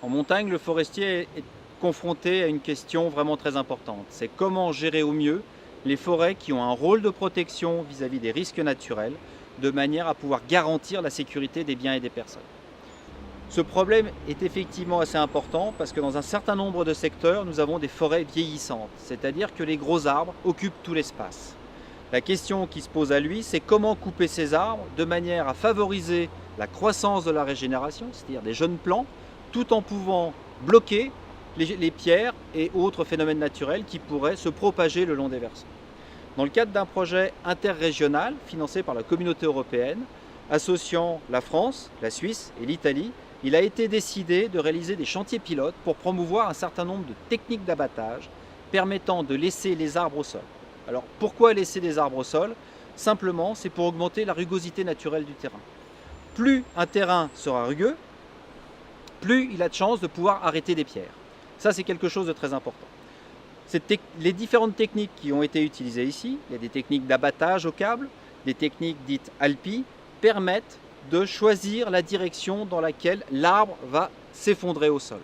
En montagne, le forestier est confronté à une question vraiment très importante. C'est comment gérer au mieux les forêts qui ont un rôle de protection vis-à-vis des risques naturels, de manière à pouvoir garantir la sécurité des biens et des personnes. Ce problème est effectivement assez important parce que dans un certain nombre de secteurs, nous avons des forêts vieillissantes, c'est-à-dire que les gros arbres occupent tout l'espace. La question qui se pose à lui, c'est comment couper ces arbres de manière à favoriser la croissance de la régénération, c'est-à-dire des jeunes plants, tout en pouvant bloquer les pierres et autres phénomènes naturels qui pourraient se propager le long des versants. Dans le cadre d'un projet interrégional financé par la communauté européenne, associant la France, la Suisse et l'Italie, il a été décidé de réaliser des chantiers pilotes pour promouvoir un certain nombre de techniques d'abattage permettant de laisser les arbres au sol. Alors pourquoi laisser des arbres au sol? Simplement, c'est pour augmenter la rugosité naturelle du terrain. Plus un terrain sera rugueux, plus il a de chances de pouvoir arrêter des pierres. Ça, c'est quelque chose de très important. Les différentes techniques qui ont été utilisées ici, il y a des techniques d'abattage au câble, des techniques dites ALPI, permettent de choisir la direction dans laquelle l'arbre va s'effondrer au sol.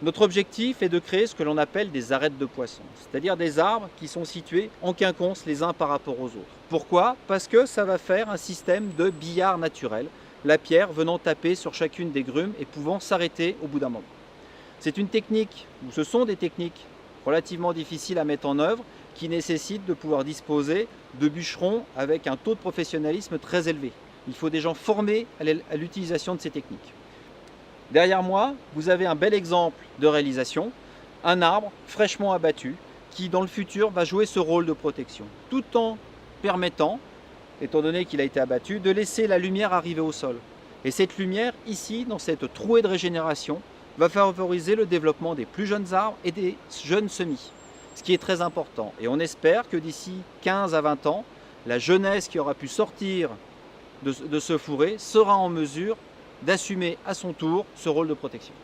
Notre objectif est de créer ce que l'on appelle des arêtes de poisson, c'est-à-dire des arbres qui sont situés en quinconce les uns par rapport aux autres. Pourquoi? Parce que ça va faire un système de billard naturel, la pierre venant taper sur chacune des grumes et pouvant s'arrêter au bout d'un moment. C'est une technique, ou ce sont des techniques relativement difficiles à mettre en œuvre, qui nécessitent de pouvoir disposer de bûcherons avec un taux de professionnalisme très élevé. Il faut des gens formés à l'utilisation de ces techniques. Derrière moi, vous avez un bel exemple de réalisation, un arbre fraîchement abattu qui dans le futur va jouer ce rôle de protection, tout en permettant, étant donné qu'il a été abattu, de laisser la lumière arriver au sol. Et cette lumière, ici, dans cette trouée de régénération, va favoriser le développement des plus jeunes arbres et des jeunes semis, ce qui est très important. Et on espère que d'ici 15 à 20 ans, la jeunesse qui aura pu sortir de ce fourré sera en mesure d'assumer à son tour ce rôle de protection.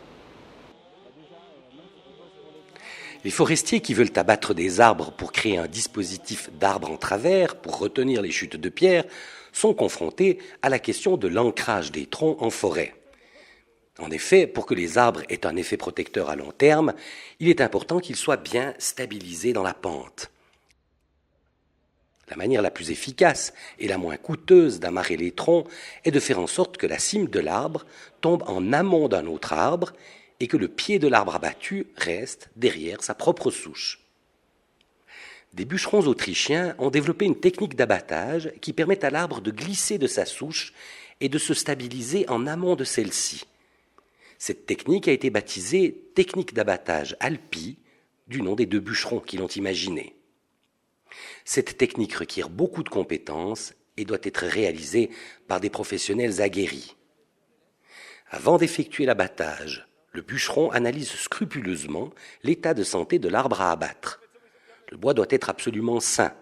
Les forestiers qui veulent abattre des arbres pour créer un dispositif d'arbres en travers pour retenir les chutes de pierre sont confrontés à la question de l'ancrage des troncs en forêt. En effet, pour que les arbres aient un effet protecteur à long terme, il est important qu'ils soient bien stabilisés dans la pente. La manière la plus efficace et la moins coûteuse d'amarrer les troncs est de faire en sorte que la cime de l'arbre tombe en amont d'un autre arbre et que le pied de l'arbre abattu reste derrière sa propre souche. Des bûcherons autrichiens ont développé une technique d'abattage qui permet à l'arbre de glisser de sa souche et de se stabiliser en amont de celle-ci. Cette technique a été baptisée technique d'abattage ALPI, du nom des deux bûcherons qui l'ont imaginée. Cette technique requiert beaucoup de compétences et doit être réalisée par des professionnels aguerris. Avant d'effectuer l'abattage, le bûcheron analyse scrupuleusement l'état de santé de l'arbre à abattre. Le bois doit être absolument sain.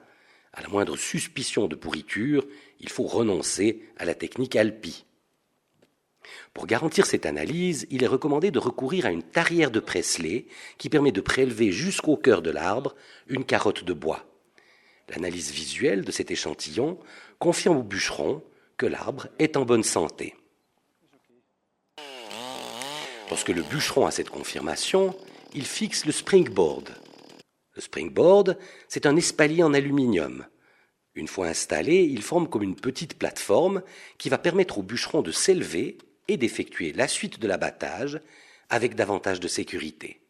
À la moindre suspicion de pourriture, il faut renoncer à la technique ALPI. Pour garantir cette analyse, il est recommandé de recourir à une tarière de Presley qui permet de prélever jusqu'au cœur de l'arbre une carotte de bois. L'analyse visuelle de cet échantillon confirme au bûcheron que l'arbre est en bonne santé. Lorsque le bûcheron a cette confirmation, il fixe le springboard. Le springboard, c'est un espalier en aluminium. Une fois installé, il forme comme une petite plateforme qui va permettre au bûcheron de s'élever et d'effectuer la suite de l'abattage avec davantage de sécurité.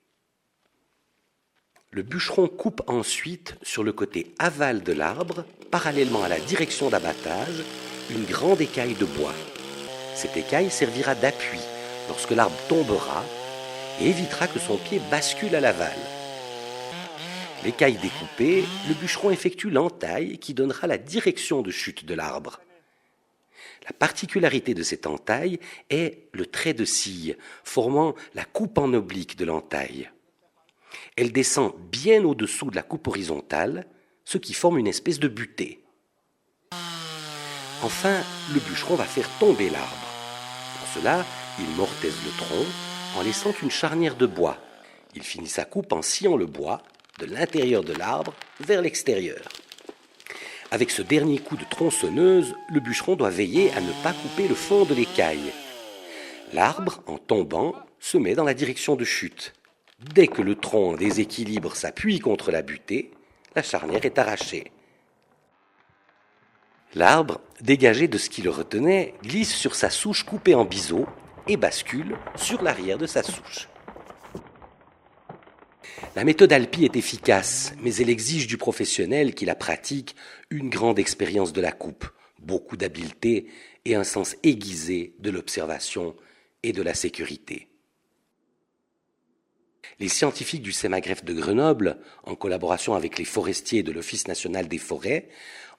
Le bûcheron coupe ensuite sur le côté aval de l'arbre, parallèlement à la direction d'abattage, une grande écaille de bois. Cette écaille servira d'appui lorsque l'arbre tombera et évitera que son pied bascule à l'aval. L'écaille découpée, le bûcheron effectue l'entaille qui donnera la direction de chute de l'arbre. La particularité de cette entaille est le trait de scie, formant la coupe en oblique de l'entaille. Elle descend bien au-dessous de la coupe horizontale, ce qui forme une espèce de butée. Enfin, le bûcheron va faire tomber l'arbre. Pour cela, il mortaise le tronc en laissant une charnière de bois. Il finit sa coupe en sciant le bois de l'intérieur de l'arbre vers l'extérieur. Avec ce dernier coup de tronçonneuse, le bûcheron doit veiller à ne pas couper le fond de l'écaille. L'arbre, en tombant, se met dans la direction de chute. Dès que le tronc en déséquilibre s'appuie contre la butée, la charnière est arrachée. L'arbre, dégagé de ce qui le retenait, glisse sur sa souche coupée en biseau et bascule sur l'arrière de sa souche. La méthode Alpi est efficace, mais elle exige du professionnel qui la pratique une grande expérience de la coupe, beaucoup d'habileté et un sens aiguisé de l'observation et de la sécurité. Les scientifiques du CEMAGREF de Grenoble, en collaboration avec les forestiers de l'Office national des forêts,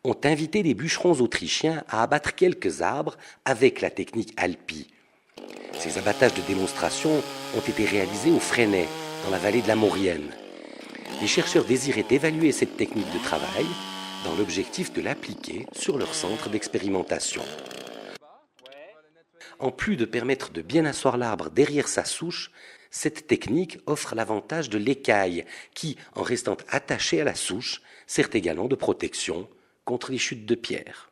ont invité les bûcherons autrichiens à abattre quelques arbres avec la technique Alpi. Ces abattages de démonstration ont été réalisés au Fresnay, dans la vallée de la Maurienne. Les chercheurs désiraient évaluer cette technique de travail dans l'objectif de l'appliquer sur leur centre d'expérimentation. En plus de permettre de bien asseoir l'arbre derrière sa souche, cette technique offre l'avantage de l'écaille qui, en restant attachée à la souche, sert également de protection contre les chutes de pierre.